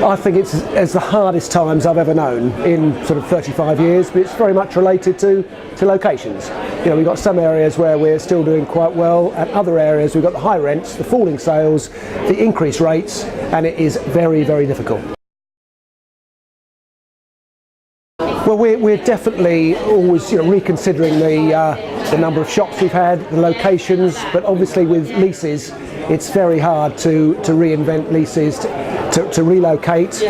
I think it's the hardest times I've ever known in sort of 35 years, but it's very much related to locations. You know, we've got some areas where we're still doing quite well, and other areas we've got the high rents, the falling sales, the increased rates, and it is very, very difficult. Well, we're definitely always, you know, reconsidering the number of shops we've had, the locations, but obviously with leases, it's very hard to reinvent leases, to relocate.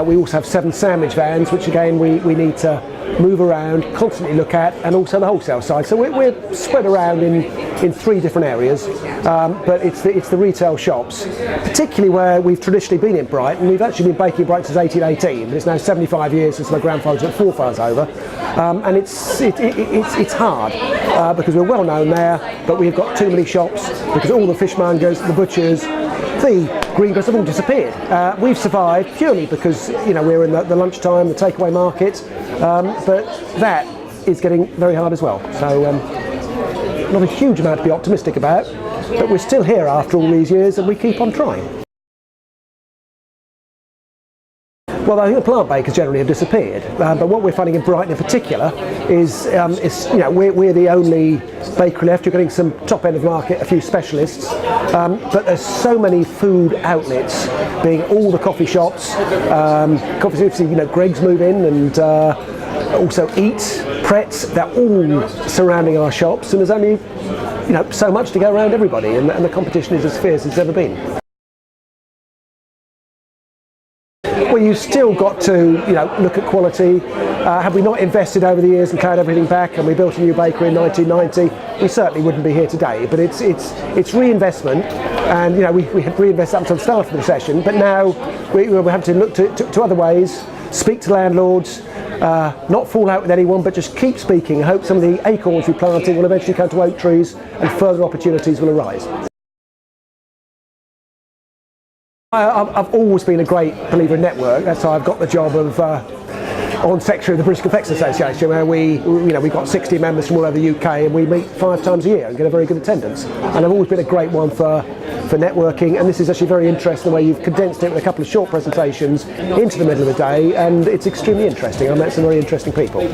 We also have 7 sandwich vans, which again we need to move around, constantly look at, and also the wholesale side. So we're spread around in 3 different areas, but it's the retail shops, particularly where we've traditionally been in Brighton. We've actually been baking in Brighton since 1818, but it's now 75 years since my grandfather took Forfars over, and it's hard because we're well known there, but we've got too many shops because all the fishmongers, the butchers, the greengrocers have all disappeared. We've survived purely because, you know, we're in the lunchtime, the takeaway market, but that is getting very hard as well. So not a huge amount to be optimistic about, but we're still here after all these years and we keep on trying. Well, I think the plant bakers generally have disappeared, but what we're finding in Brighton in particular is you know, we're the only bakery left. You're getting some top end of market, a few specialists, but there's so many food outlets, being all the coffee shops, you know, Greg's move in, and also Eat, Pretz, they're all surrounding our shops, and there's only, you know, so much to go around everybody, and the competition is as fierce as it's ever been. Well, you've still got to, you know, look at quality. Have we not invested over the years and carried everything back, and we built a new bakery in 1990, we certainly wouldn't be here today. But it's reinvestment, and, you know, we had reinvested up until the start of the recession, but now we have to look to other ways, speak to landlords, not fall out with anyone, but just keep speaking and hope some of the acorns we're planting will eventually come to oak trees and further opportunities will arise. I've always been a great believer in network. That's how I've got the job of on secretary of the British Confectioners Association, where we've got 60 members from all over the UK, and we meet 5 times a year and get a very good attendance. And I've always been a great one for networking, and this is actually very interesting the way you've condensed it with a couple of short presentations into the middle of the day, and it's extremely interesting. I've met some very interesting people.